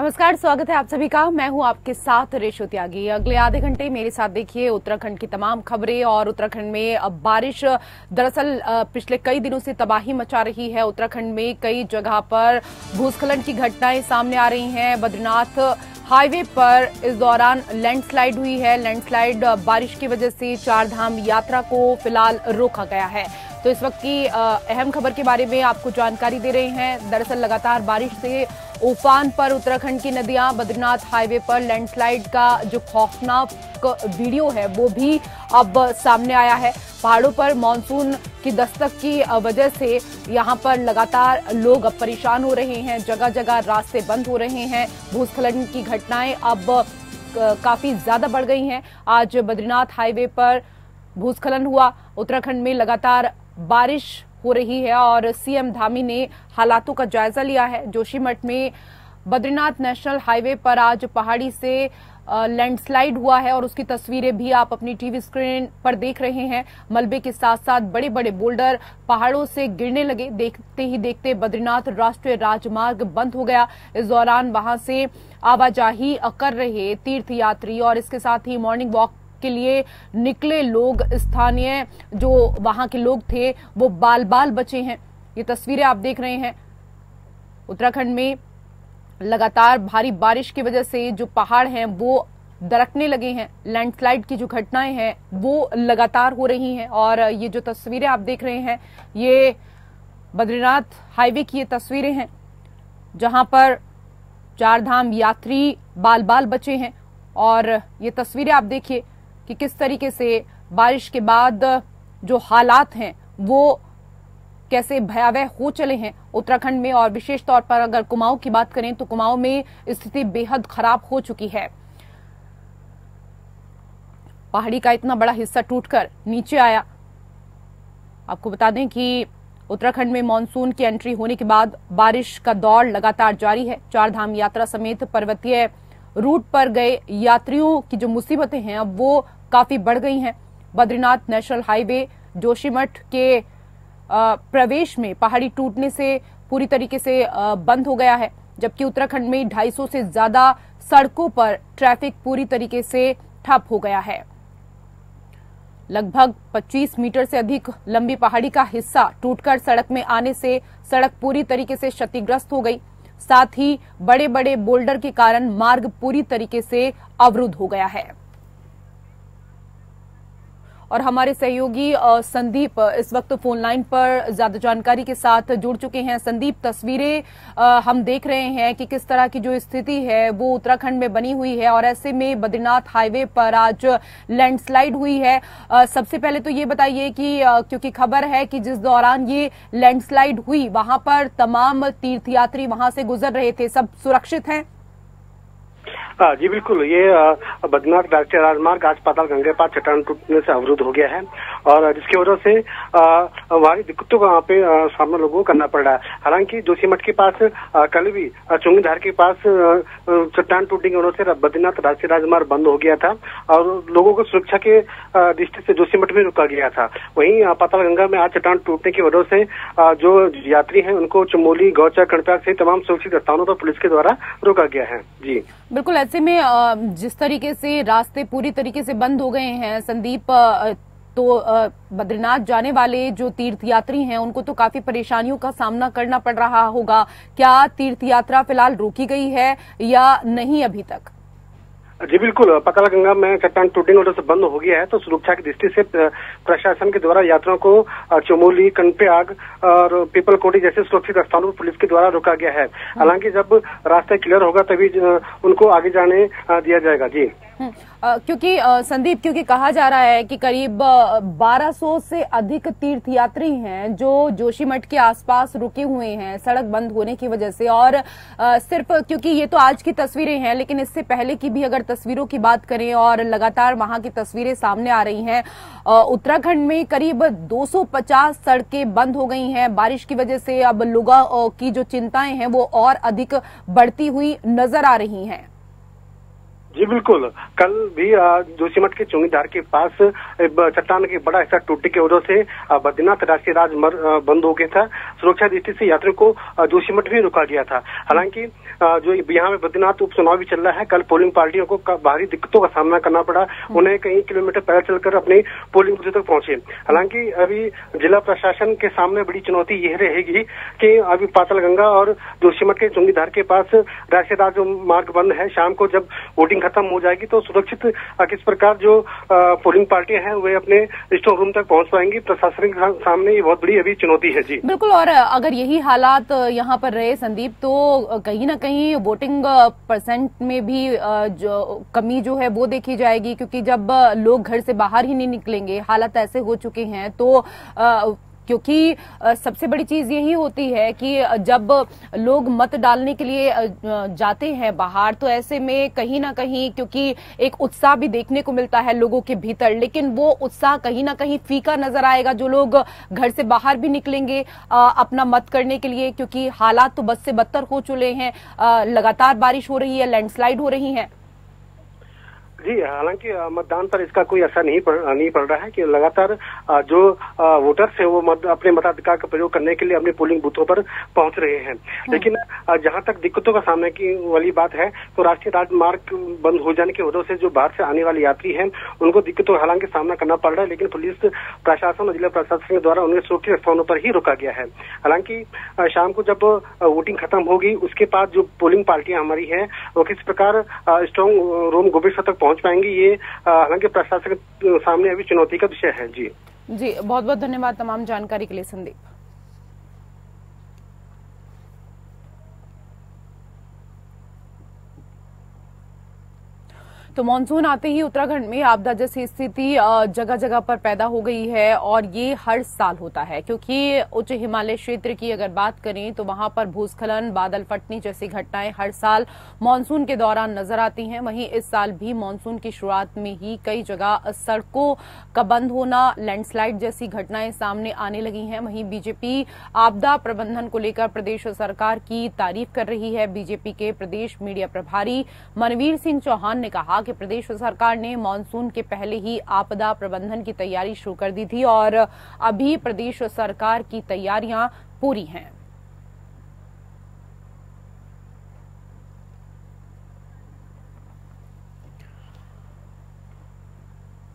नमस्कार, स्वागत है आप सभी का। मैं हूं आपके साथ रेशो त्यागी। अगले आधे घंटे मेरे साथ देखिए उत्तराखंड की तमाम खबरें। और उत्तराखंड में अब बारिश दरअसल पिछले कई दिनों से तबाही मचा रही है। उत्तराखंड में कई जगह पर भूस्खलन की घटनाएं सामने आ रही हैं। बद्रीनाथ हाईवे पर इस दौरान लैंडस्लाइड हुई है। लैंडस्लाइड बारिश की वजह से चारधाम यात्रा को फिलहाल रोका गया है। तो इस वक्त की अहम खबर के बारे में आपको जानकारी दे रहे हैं। दरअसल लगातार बारिश से उफान पर उत्तराखंड की नदियां। बद्रीनाथ हाईवे पर लैंडस्लाइड का जो खौफनाक वीडियो है वो भी अब सामने आया है। पहाड़ों पर मानसून की दस्तक की वजह से यहां पर लगातार लोग अब परेशान हो रहे हैं। जगह जगह रास्ते बंद हो रहे हैं। भूस्खलन की घटनाएं अब काफी ज्यादा बढ़ गई हैं। आज बद्रीनाथ हाईवे पर भूस्खलन हुआ। उत्तराखंड में लगातार बारिश हो रही है और सीएम धामी ने हालातों का जायजा लिया है। जोशीमठ में बद्रीनाथ नेशनल हाईवे पर आज पहाड़ी से लैंडस्लाइड हुआ है और उसकी तस्वीरें भी आप अपनी टीवी स्क्रीन पर देख रहे हैं। मलबे के साथ साथ बड़े बड़े बोल्डर पहाड़ों से गिरने लगे। देखते ही देखते बद्रीनाथ राष्ट्रीय राजमार्ग बंद हो गया। इस दौरान वहां से आवाजाही कर रहे तीर्थयात्री और इसके साथ ही मॉर्निंग वॉक के लिए निकले लोग, स्थानीय जो वहां के लोग थे वो बाल बाल बचे हैं। ये तस्वीरें आप देख रहे हैं। उत्तराखंड में लगातार भारी बारिश की वजह से जो पहाड़ हैं वो दरकने लगे हैं। लैंडस्लाइड की जो घटनाएं हैं वो लगातार हो रही हैं। और ये जो तस्वीरें आप देख रहे हैं ये बद्रीनाथ हाईवे की ये तस्वीरें हैं जहां पर चारधाम यात्री बाल बाल बचे हैं। और ये तस्वीरें आप देखिए कि किस तरीके से बारिश के बाद जो हालात हैं वो कैसे भयावह हो चले हैं उत्तराखंड में। और विशेष तौर पर अगर कुमाऊं की बात करें तो कुमाऊं में स्थिति बेहद खराब हो चुकी है। पहाड़ी का इतना बड़ा हिस्सा टूटकर नीचे आया। आपको बता दें कि उत्तराखंड में मानसून की एंट्री होने के बाद बारिश का दौर लगातार जारी है। चारधाम यात्रा समेत पर्वतीय रूट पर गए यात्रियों की जो मुसीबतें हैं अब वो काफी बढ़ गई हैं। बद्रीनाथ नेशनल हाईवे जोशीमठ के प्रवेश में पहाड़ी टूटने से पूरी तरीके से बंद हो गया है। जबकि उत्तराखंड में 250 से ज्यादा सड़कों पर ट्रैफिक पूरी तरीके से ठप हो गया है। लगभग 25 मीटर से अधिक लंबी पहाड़ी का हिस्सा टूटकर सड़क में आने से सड़क पूरी तरीके से क्षतिग्रस्त हो गई। साथ ही बड़े बड़े बोल्डर के कारण मार्ग पूरी तरीके से अवरुद्ध हो गया है। और हमारे सहयोगी संदीप इस वक्त फोन लाइन पर ज्यादा जानकारी के साथ जुड़ चुके हैं। संदीप, तस्वीरें हम देख रहे हैं कि किस तरह की जो स्थिति है वो उत्तराखंड में बनी हुई है। और ऐसे में बद्रीनाथ हाईवे पर आज लैंडस्लाइड हुई है। सबसे पहले तो ये बताइए कि क्योंकि खबर है कि जिस दौरान ये लैंडस्लाइड हुई वहां पर तमाम तीर्थयात्री वहां से गुजर रहे थे, सब सुरक्षित हैं? जी बिल्कुल। ये बद्रीनाथ राष्ट्रीय राजमार्ग आज पाताल गंगा पार चट्टान टूटने से अवरुद्ध हो गया है और जिसकी वजह से भारी दिक्कतों का वहाँ पे सामना लोगों को करना पड़ रहा है। हालांकि जोशीमठ के पास कल भी चुंगीधार के पास चट्टान टूटने की वजह से बद्रीनाथ राष्ट्रीय राजमार्ग बंद हो गया था और लोगों को सुरक्षा के दृष्टि से जोशीमठ में रुका गया था। वहीं पाताल गंगा में आज चट्टान टूटने की वजह से जो यात्री हैं उनको चमोली, गौचर, कर्णप्रयाग से तमाम सुरक्षित स्थानों पर पुलिस के द्वारा रोका गया है। जी बिल्कुल। ऐसे में जिस तरीके से रास्ते पूरी तरीके से बंद हो गए हैं संदीप, तो बद्रीनाथ जाने वाले जो तीर्थयात्री हैं उनको तो काफी परेशानियों का सामना करना पड़ रहा होगा। क्या तीर्थ यात्रा फिलहाल रोकी गई है या नहीं अभी तक? जी बिल्कुल। पाताल गंगा में चट्टान टूटने की वजह से बंद हो गया है तो सुरक्षा की दृष्टि से प्रशासन के द्वारा यात्रियों को चमोली, कर्णप्रयाग और पीपलकोटी जैसे सुरक्षित स्थानों पर पुलिस के द्वारा रोका गया है। हालांकि जब रास्ता क्लियर होगा तभी उनको आगे जाने दिया जाएगा। जी क्योंकि संदीप, क्योंकि कहा जा रहा है कि करीब 1200 से अधिक तीर्थयात्री हैं जो जोशीमठ के आसपास रुके हुए हैं सड़क बंद होने की वजह से। और सिर्फ क्योंकि ये तो आज की तस्वीरें हैं लेकिन इससे पहले की भी अगर तस्वीरों की बात करें और लगातार वहां की तस्वीरें सामने आ रही हैं, उत्तराखंड में करीब 250 सड़कें बंद हो गई हैं बारिश की वजह से। अब लोगों की जो चिंताएं हैं वो और अधिक बढ़ती हुई नजर आ रही हैं। जी बिल्कुल, कल भी जोशीमठ के चुंगीधार के पास चट्टान के बड़ा हिस्सा टूटने की वजह से बद्रीनाथ राष्ट्रीय राजमार्ग बंद हो गया था। सुरक्षा दृष्टि से यात्रियों को जोशीमठ भी रोका गया था। हालांकि जो यहाँ में बद्रीनाथ उपचुनाव भी चल रहा है, कल पोलिंग पार्टियों को भारी दिक्कतों का सामना करना पड़ा। उन्हें कई किलोमीटर पैदल चलकर अपने पोलिंग बूथ तक पहुंचे। हालांकि अभी जिला प्रशासन के सामने बड़ी चुनौती यह रहेगी कि अभी पातालगंगा और जोशीमठ के चुंगीधार के पास राष्ट्रीय राजमार्ग बंद है। शाम को जब वोटिंग खत्म हो जाएगी तो सुरक्षित किस प्रकार जो पोलिंग पार्टियां हैं वे अपने स्ट्रांग रूम तक पहुंच पाएंगी। प्रशासन के सामने ये बहुत बड़ी अभी चुनौती है। जी बिल्कुल, और अगर यही हालात यहाँ पर रहे संदीप, तो कहीं ना कहीं वोटिंग परसेंट में भी जो कमी जो है वो देखी जाएगी, क्योंकि जब लोग घर से बाहर ही नहीं निकलेंगे, हालात ऐसे हो चुके हैं, तो क्योंकि सबसे बड़ी चीज यही होती है कि जब लोग मत डालने के लिए जाते हैं बाहर, तो ऐसे में कहीं ना कहीं क्योंकि एक उत्साह भी देखने को मिलता है लोगों के भीतर, लेकिन वो उत्साह कहीं ना कहीं फीका नजर आएगा जो लोग घर से बाहर भी निकलेंगे अपना मत करने के लिए, क्योंकि हालात तो बद से बदतर हो चुके हैं। लगातार बारिश हो रही है, लैंडस्लाइड हो रही है। जी, हालांकि मतदान पर इसका कोई असर नहीं पड़ रहा है कि लगातार जो वोटर्स है वो अपने मताधिकार का प्रयोग करने के लिए अपने पोलिंग बूथों पर पहुंच रहे हैं। लेकिन जहां तक दिक्कतों का सामने की वाली बात है, तो राष्ट्रीय राजमार्ग बंद हो जाने की वजह से जो बाहर से आने वाले यात्री हैं उनको दिक्कतों का हालांकि सामना करना पड़ रहा है, लेकिन पुलिस प्रशासन और जिला प्रशासन के द्वारा उन्हें सुरक्षित स्थानों पर ही रोका गया है। हालांकि शाम को जब वोटिंग खत्म होगी उसके बाद जो पोलिंग पार्टियां हमारी है वो किस प्रकार स्ट्रांग रूम गोविंद तक पहुंच पाएंगी, ये हालांकि प्रशासन के सामने अभी चुनौती का विषय है। जी बहुत बहुत धन्यवाद तमाम जानकारी के लिए संदीप। तो मानसून आते ही उत्तराखंड में आपदा जैसी स्थिति जगह जगह पर पैदा हो गई है, और ये हर साल होता है, क्योंकि उच्च हिमालय क्षेत्र की अगर बात करें तो वहां पर भूस्खलन, बादल फटने जैसी घटनाएं हर साल मानसून के दौरान नजर आती हैं। वहीं इस साल भी मानसून की शुरुआत में ही कई जगह सड़कों का बंद होना, लैंडस्लाइड जैसी घटनाएं सामने आने लगी हैं। वहीं बीजेपी आपदा प्रबंधन को लेकर प्रदेश सरकार की तारीफ कर रही है। बीजेपी के प्रदेश मीडिया प्रभारी मनवीर सिंह चौहान ने कहा कि प्रदेश सरकार ने मानसून के पहले ही आपदा प्रबंधन की तैयारी शुरू कर दी थी और अभी प्रदेश सरकार की तैयारियां पूरी हैं।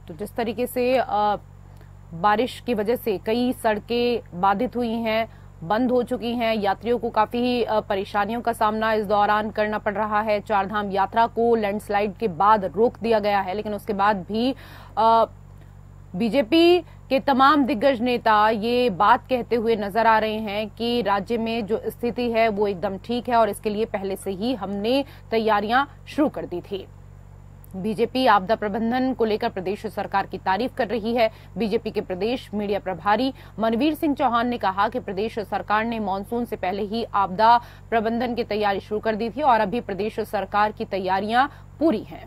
तो जिस तरीके से बारिश की वजह से कई सड़कें बाधित हुई हैं, बंद हो चुकी हैं, यात्रियों को काफी परेशानियों का सामना इस दौरान करना पड़ रहा है। चारधाम यात्रा को लैंडस्लाइड के बाद रोक दिया गया है, लेकिन उसके बाद भी बीजेपी के तमाम दिग्गज नेता ये बात कहते हुए नजर आ रहे हैं कि राज्य में जो स्थिति है वो एकदम ठीक है और इसके लिए पहले से ही हमने तैयारियां शुरू कर दी थी। बीजेपी आपदा प्रबंधन को लेकर प्रदेश सरकार की तारीफ कर रही है। बीजेपी के प्रदेश मीडिया प्रभारी मनवीर सिंह चौहान ने कहा कि प्रदेश सरकार ने मानसून से पहले ही आपदा प्रबंधन की तैयारी शुरू कर दी थी और अभी प्रदेश सरकार की तैयारियां पूरी हैं।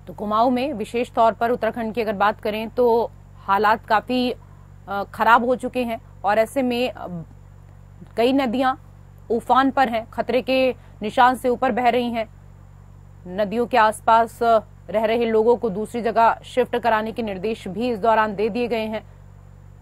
तो कुमाऊं में विशेष तौर पर उत्तराखंड की अगर बात करें तो हालात काफी खराब हो चुके हैं और ऐसे में कई नदियां उफान पर हैं, खतरे के निशान से ऊपर बह रही हैं। नदियों के आसपास रह रहे लोगों को दूसरी जगह शिफ्ट कराने के निर्देश भी इस दौरान दे दिए गए हैं।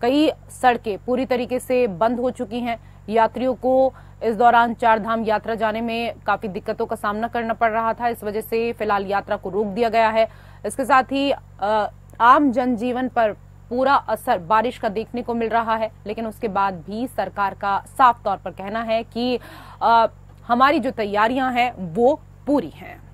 कई सड़कें पूरी तरीके से बंद हो चुकी हैं। यात्रियों को इस दौरान चारधाम यात्रा जाने में काफी दिक्कतों का सामना करना पड़ रहा था, इस वजह से फिलहाल यात्रा को रोक दिया गया है। इसके साथ ही आम जनजीवन पर पूरा असर बारिश का देखने को मिल रहा है, लेकिन उसके बाद भी सरकार का साफ तौर पर कहना है कि हमारी जो तैयारियां हैं वो पूरी हैं।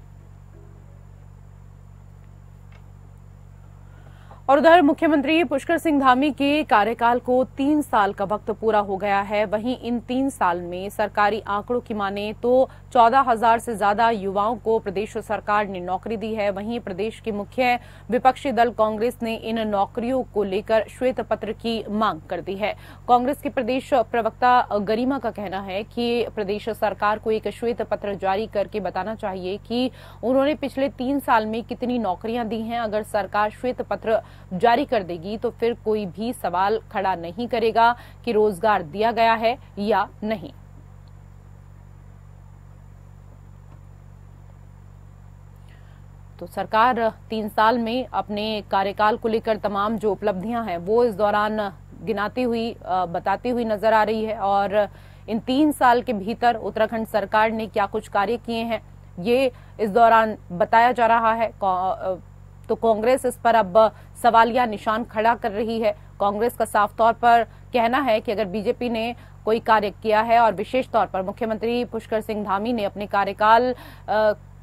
और उधर मुख्यमंत्री पुष्कर सिंह धामी के कार्यकाल को 3 साल का वक्त पूरा हो गया है। वहीं इन 3 साल में सरकारी आंकड़ों की माने तो 14,000 से ज्यादा युवाओं को प्रदेश सरकार ने नौकरी दी है। वहीं प्रदेश के मुख्य विपक्षी दल कांग्रेस ने इन नौकरियों को लेकर श्वेत पत्र की मांग कर दी है। कांग्रेस के प्रदेश प्रवक्ता गरिमा का कहना है कि प्रदेश सरकार को एक श्वेत पत्र जारी करके बताना चाहिए कि उन्होंने पिछले 3 साल में कितनी नौकरियां दी हैं। अगर सरकार श्वेत पत्र जारी कर देगी तो फिर कोई भी सवाल खड़ा नहीं करेगा कि रोजगार दिया गया है या नहीं। तो सरकार 3 साल में अपने कार्यकाल को लेकर तमाम जो उपलब्धियां हैं वो इस दौरान गिनाती हुई बताती हुई नजर आ रही है और इन 3 साल के भीतर उत्तराखंड सरकार ने क्या कुछ कार्य किए हैं ये इस दौरान बताया जा रहा है। तो कांग्रेस इस पर अब सवालिया निशान खड़ा कर रही है। कांग्रेस का साफ तौर पर कहना है कि अगर बीजेपी ने कोई कार्य किया है और विशेष तौर पर मुख्यमंत्री पुष्कर सिंह धामी ने अपने कार्यकाल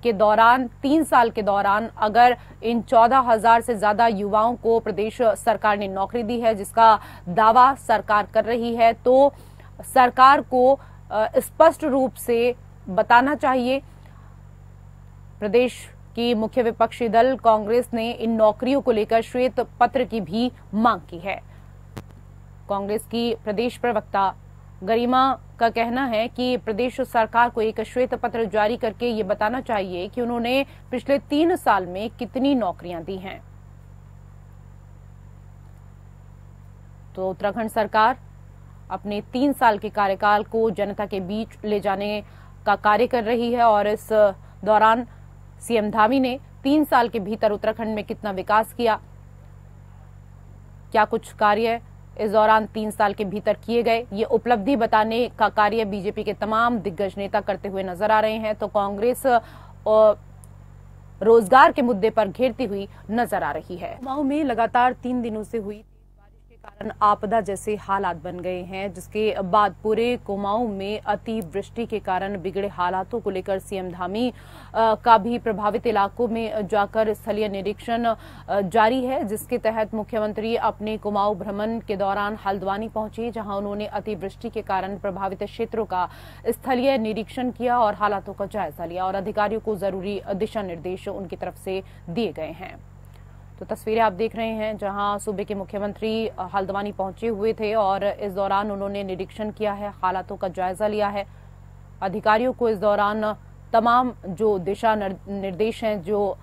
के दौरान 3 साल के दौरान अगर इन 14,000 से ज्यादा युवाओं को प्रदेश सरकार ने नौकरी दी है, जिसका दावा सरकार कर रही है, तो सरकार को स्पष्ट रूप से बताना चाहिए। प्रदेश की मुख्य विपक्षी दल कांग्रेस ने इन नौकरियों को लेकर श्वेत पत्र की भी मांग की है। कांग्रेस की प्रदेश प्रवक्ता गरिमा का कहना है कि प्रदेश सरकार को एक श्वेत पत्र जारी करके ये बताना चाहिए कि उन्होंने पिछले 3 साल में कितनी नौकरियां दी हैं। तो उत्तराखंड सरकार अपने 3 साल के कार्यकाल को जनता के बीच ले जाने का कार्य कर रही है और इस दौरान सीएम धामी ने 3 साल के भीतर उत्तराखंड में कितना विकास किया, क्या कुछ कार्य इस दौरान 3 साल के भीतर किए गए, ये उपलब्धि बताने का कार्य बीजेपी के तमाम दिग्गज नेता करते हुए नजर आ रहे हैं। तो कांग्रेस रोजगार के मुद्दे पर घेरती हुई नजर आ रही है। कुमाऊं में लगातार 3 दिनों से हुई बारिश के कारण आपदा जैसे हालात बन गए हैं, जिसके बाद पूरे कुमाऊं में अतिवृष्टि के कारण बिगड़े हालातों को लेकर सीएम धामी का भी प्रभावित इलाकों में जाकर स्थलीय निरीक्षण जारी है, जिसके तहत मुख्यमंत्री अपने कुमाऊं भ्रमण के दौरान हल्द्वानी पहुंचे, जहां उन्होंने अतिवृष्टि के कारण प्रभावित क्षेत्रों का स्थलीय निरीक्षण किया और हालातों का जायजा लिया और अधिकारियों को जरूरी दिशा निर्देश उनकी तरफ से दिए गए हैं। तो तस्वीरें आप देख रहे हैं जहां सूबे के मुख्यमंत्री हल्द्वानी पहुंचे हुए थे और इस दौरान उन्होंने निरीक्षण किया है, हालातों का जायजा लिया है। अधिकारियों को इस दौरान तमाम जो दिशा निर्देश हैं, जो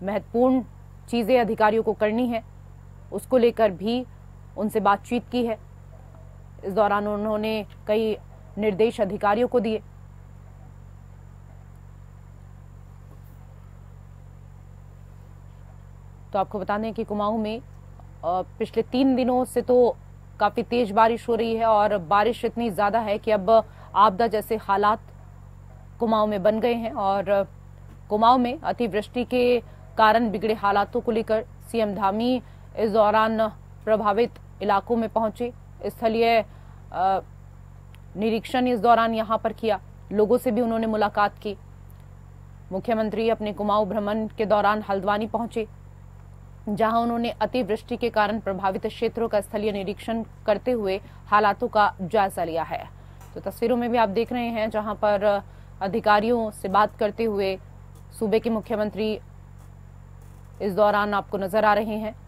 महत्वपूर्ण चीजें अधिकारियों को करनी है, उसको लेकर भी उनसे बातचीत की है। इस दौरान उन्होंने कई निर्देश अधिकारियों को दिए। तो आपको बता दें कि कुमाऊं में पिछले 3 दिनों से तो काफी तेज बारिश हो रही है और बारिश इतनी ज्यादा है कि अब आपदा जैसे हालात कुमाऊं में बन गए हैं और कुमाऊं में अतिवृष्टि के कारण बिगड़े हालातों को लेकर सीएम धामी इस दौरान प्रभावित इलाकों में पहुंचे, स्थलीय निरीक्षण इस दौरान यहां पर किया, लोगों से भी उन्होंने मुलाकात की। मुख्यमंत्री अपने कुमाऊं भ्रमण के दौरान हल्द्वानी पहुंचे, जहां उन्होंने अतिवृष्टि के कारण प्रभावित क्षेत्रों का स्थलीय निरीक्षण करते हुए हालातों का जायजा लिया है। तो तस्वीरों में भी आप देख रहे हैं जहां पर अधिकारियों से बात करते हुए सूबे के मुख्यमंत्री इस दौरान आपको नजर आ रहे हैं।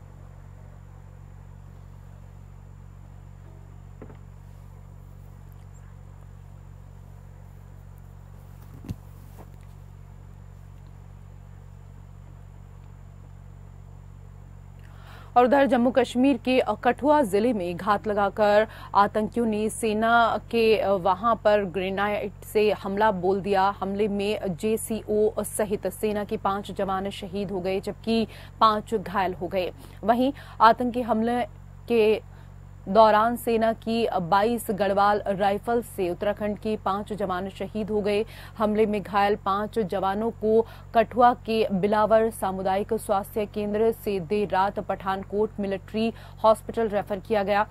और उधर जम्मू कश्मीर के कठुआ जिले में घात लगाकर आतंकियों ने सेना के वहां पर ग्रेनाइड से हमला बोल दिया। हमले में जेसीओ सहित सेना के 5 जवान शहीद हो गए जबकि 5 घायल हो गए। वहीं आतंकी हमले के दौरान सेना की 22 गढ़वाल राइफल से उत्तराखंड के 5 जवान शहीद हो गए। हमले में घायल 5 जवानों को कठुआ के बिलावर सामुदायिक स्वास्थ्य केंद्र से देर रात पठानकोट मिलिट्री हॉस्पिटल रेफर किया गया।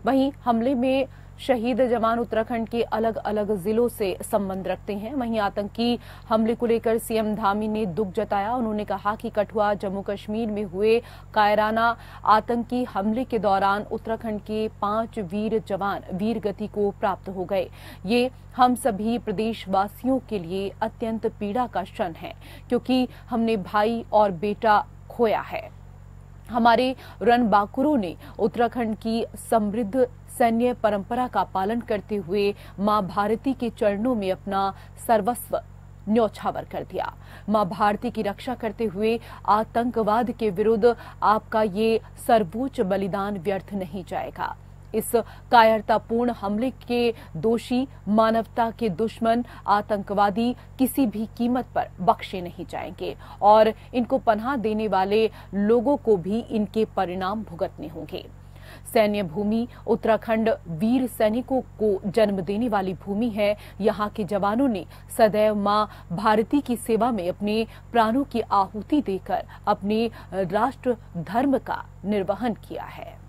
वहीं हमले में शहीद जवान उत्तराखंड के अलग अलग जिलों से संबंध रखते हैं। वहीं आतंकी हमले को लेकर सीएम धामी ने दुख जताया। उन्होंने कहा कि कठुआ जम्मू कश्मीर में हुए कायराना आतंकी हमले के दौरान उत्तराखंड के 5 वीर जवान वीर गति को प्राप्त हो गए। ये हम सभी प्रदेशवासियों के लिए अत्यंत पीड़ा का क्षण है, क्योंकि हमने भाई और बेटा खोया है। हमारे रणबांकुरों ने उत्तराखंड की समृद्ध सैन्य परंपरा का पालन करते हुए मां भारती के चरणों में अपना सर्वस्व न्यौछावर कर दिया। मां भारती की रक्षा करते हुए आतंकवाद के विरुद्ध आपका ये सर्वोच्च बलिदान व्यर्थ नहीं जाएगा। इस कायरतापूर्ण हमले के दोषी, मानवता के दुश्मन आतंकवादी किसी भी कीमत पर बख्शे नहीं जाएंगे और इनको पनाह देने वाले लोगों को भी इनके परिणाम भुगतने होंगे। सैन्य भूमि उत्तराखंड वीर सैनिकों को जन्म देने वाली भूमि है। यहाँ के जवानों ने सदैव मां भारती की सेवा में अपने प्राणों की आहुति देकर अपने राष्ट्र धर्म का निर्वहन किया है।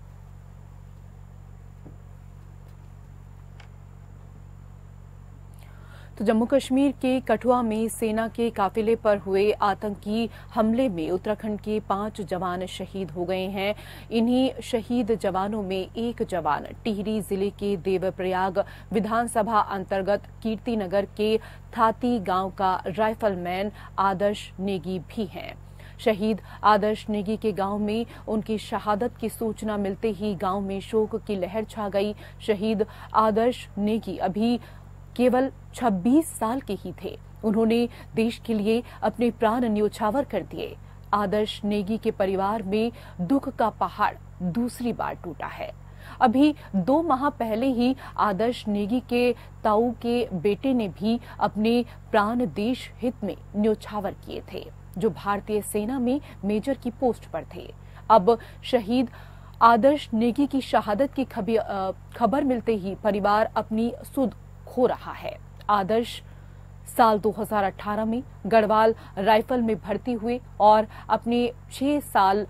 तो जम्मू कश्मीर के कठुआ में सेना के काफिले पर हुए आतंकी हमले में उत्तराखंड के 5 जवान शहीद हो गए हैं। इन्हीं शहीद जवानों में एक जवान टिहरी जिले के देवप्रयाग विधानसभा अंतर्गत कीर्तिनगर के थाती गांव का राइफलमैन आदर्श नेगी भी हैं। शहीद आदर्श नेगी के गांव में उनकी शहादत की सूचना मिलते ही गांव में शोक की लहर छा गई। शहीद आदर्श नेगी अभी केवल 26 साल के ही थे। उन्होंने देश के लिए अपने प्राण न्यौछावर कर दिए। आदर्श नेगी के परिवार में दुख का पहाड़ दूसरी बार टूटा है। अभी 2 माह पहले ही आदर्श नेगी के ताऊ के बेटे ने भी अपने प्राण देश हित में न्यौछावर किए थे, जो भारतीय सेना में मेजर की पोस्ट पर थे। अब शहीद आदर्श नेगी की शहादत की खबर मिलते ही परिवार अपनी सुध खो रहा है। आदर्श साल 2018 में गढ़वाल राइफल में भर्ती हुए और अपने 6 साल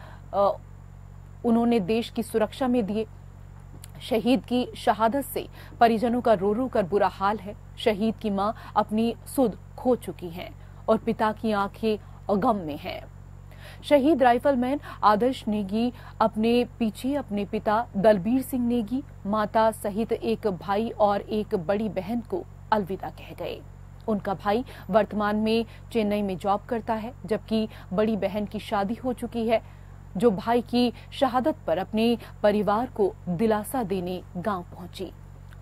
उन्होंने देश की सुरक्षा में दिए। शहीद की शहादत से परिजनों का रो रो कर बुरा हाल है। शहीद की मां अपनी सुध खो चुकी हैं और पिता की आंखें गम में हैं। शहीद राइफलमैन आदर्श नेगी अपने पीछे अपने पिता दलबीर सिंह नेगी, माता सहित एक भाई और एक बड़ी बहन को अलविदा कह गए। उनका भाई वर्तमान में चेन्नई में जॉब करता है, जबकि बड़ी बहन की शादी हो चुकी है, जो भाई की शहादत पर अपने परिवार को दिलासा देने गांव पहुंची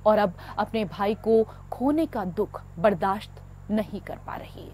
और अब अपने भाई को खोने का दुख बर्दाश्त नहीं कर पा रही।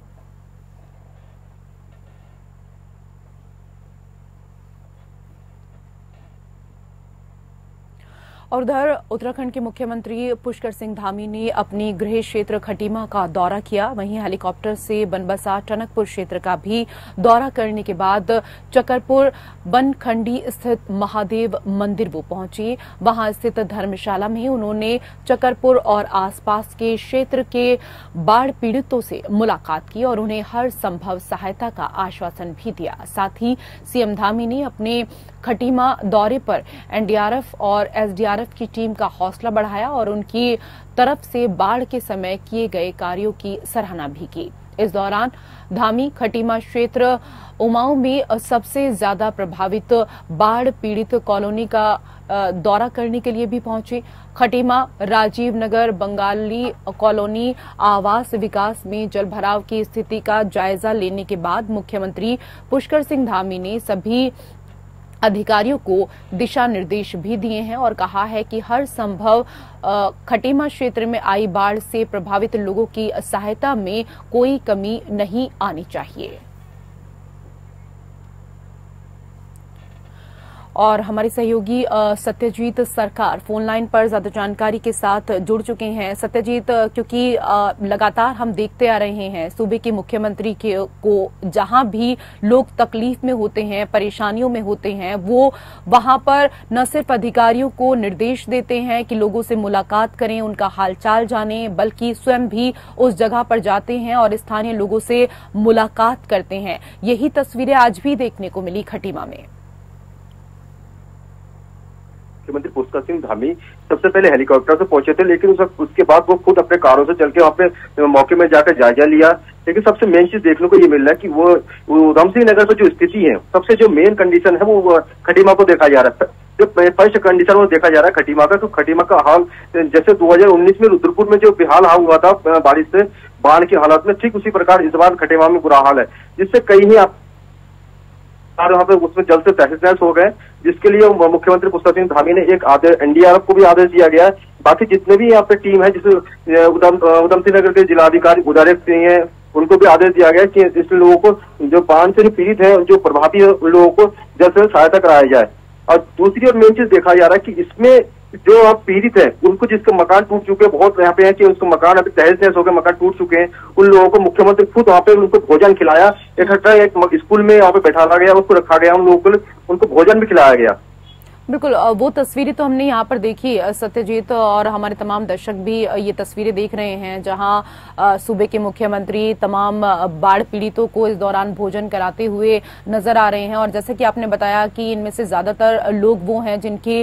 और उधर उत्तराखंड के मुख्यमंत्री पुष्कर सिंह धामी ने अपनी गृह क्षेत्र खटीमा का दौरा किया। वहीं हेलीकॉप्टर से बनबसा टनकपुर क्षेत्र का भी दौरा करने के बाद चकरपुर बनखंडी स्थित महादेव मंदिर वो पहुंचे। वहां स्थित धर्मशाला में उन्होंने चकरपुर और आसपास के क्षेत्र के बाढ़ पीड़ितों से मुलाकात की और उन्हें हर संभव सहायता का आश्वासन भी दिया। साथ ही सीएम धामी ने अपने खटीमा दौरे पर एनडीआरएफ और एसडीआरएफ की टीम का हौसला बढ़ाया और उनकी तरफ से बाढ़ के समय किए गए कार्यों की सराहना भी की। इस दौरान धामी खटीमा क्षेत्र उमाऊ में सबसे ज्यादा प्रभावित बाढ़ पीड़ित कॉलोनी का दौरा करने के लिए भी पहुंचे। खटीमा, राजीव नगर, बंगाली कॉलोनी आवास विकास में जलभराव की स्थिति का जायजा लेने के बाद मुख्यमंत्री पुष्कर सिंह धामी ने सभी अधिकारियों को दिशा निर्देश भी दिए हैं और कहा है कि हर संभव खटीमा क्षेत्र में आई बाढ़ से प्रभावित लोगों की सहायता में कोई कमी नहीं आनी चाहिए। और हमारे सहयोगी सत्यजीत सरकार फोन लाइन पर ज्यादा जानकारी के साथ जुड़ चुके हैं। सत्यजीत, क्योंकि लगातार हम देखते आ रहे हैं सूबे के मुख्यमंत्री को जहां भी लोग तकलीफ में होते हैं, परेशानियों में होते हैं, वो वहां पर न सिर्फ अधिकारियों को निर्देश देते हैं कि लोगों से मुलाकात करें, उनका हालचाल जानें, बल्कि स्वयं भी उस जगह पर जाते हैं और स्थानीय लोगों से मुलाकात करते हैं। यही तस्वीरें आज भी देखने को मिली खटीमा में। मुख्यमंत्री पुष्कर सिंह धामी सबसे पहले हेलीकॉप्टर से पहुंचे थे, लेकिन उसके बाद वो खुद अपने कारों से चल के वहाँ पे मौके में जाकर जायजा लिया। लेकिन सबसे मेन चीज देखने को ये मिल रहा है कि वो उधम सिंह नगर में जो स्थिति है, सबसे जो मेन कंडीशन है वो खटीमा को देखा जा रहा है। जो फर्स्ट कंडीशन वो देखा जा रहा है खटीमा का, तो खटीमा का हाल जैसे 2019 में रुद्रपुर में जो बेहाल हाल हुआ था बारिश से, बाढ़ की हालत में, ठीक उसी प्रकार इस बार खटीमा में बुरा हाल है, जिससे कई ही वहाँ पे उसमें जल्द से तहसील हो गए, जिसके लिए मुख्यमंत्री पुष्कर सिंह धामी ने एक आदेश एनडीआरएफ को भी आदेश दिया गया है। बाकी जितने भी यहाँ पे टीम है, जैसे उधम सिंह नगर के जिलाधिकारी उदय सिंह है, उनको भी आदेश दिया गया कि इस लोगों को जो बाढ़ से पीड़ित है, जो प्रभावी है, उन लोगों को जल्द से जल्द सहायता कराया जाए। और दूसरी और मेन चीज देखा जा रहा है कि इसमें जो आप पीड़ित है, उनको जिसके मकान टूट चुके हैं, बहुत यहाँ पे है कि उसको मकान अभी तहस नहस हो गए, मकान टूट चुके हैं, उन लोगों को मुख्यमंत्री खुद वहाँ पे उनको भोजन खिलाया, इकट्ठा एक स्कूल में यहाँ पे बैठाया गया, उसको रखा गया, उन लोगों को उनको भोजन भी खिलाया गया। बिल्कुल, वो तस्वीरें तो हमने यहाँ पर देखी सत्यजीत, और हमारे तमाम दर्शक भी ये तस्वीरें देख रहे हैं जहां सूबे के मुख्यमंत्री तमाम बाढ़ पीड़ितों को इस दौरान भोजन कराते हुए नजर आ रहे हैं। और जैसे कि आपने बताया कि इनमें से ज्यादातर लोग वो हैं जिनके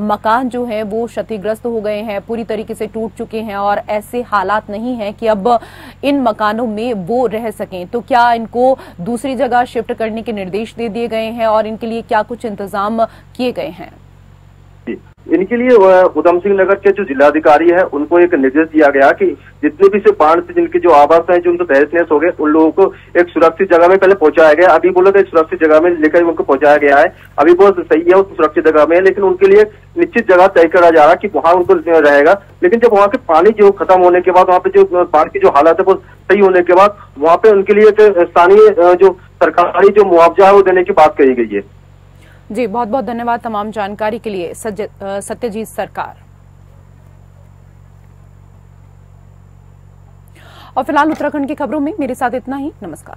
मकान जो है वो क्षतिग्रस्त हो गए हैं, पूरी तरीके से टूट चुके हैं, और ऐसे हालात नहीं है कि अब इन मकानों में वो रह सकें। तो क्या इनको दूसरी जगह शिफ्ट करने के निर्देश दे दिए गए हैं और इनके लिए क्या कुछ इंतजाम किए गए हैं? इनके लिए उधम सिंह नगर के जो जिलाधिकारी है, उनको एक निर्देश दिया गया कि जितने भी से बाढ़ से जिनके जो आवास हैं, जो उनको तहस नहस हो गए, उन लोगों को एक सुरक्षित जगह में पहले पहुंचाया गया। अभी बोला था सुरक्षित जगह में लेकर उनको पहुंचाया गया है, अभी बहुत सही है, उस सुरक्षित जगह में है, लेकिन उनके लिए निश्चित जगह तय करा जा रहा है कि वहां उनको रहेगा। लेकिन जब वहाँ के पानी जो खत्म होने के बाद, वहाँ पे जो बाढ़ की जो हालत है वो सही होने के बाद, वहाँ पे उनके लिए स्थानीय जो सरकारी जो मुआवजा है वो देने की बात कही गई है। जी, बहुत बहुत धन्यवाद तमाम जानकारी के लिए सत्यजीत सरकार। और फिलहाल उत्तराखंड की खबरों में मेरे साथ इतना ही। नमस्कार।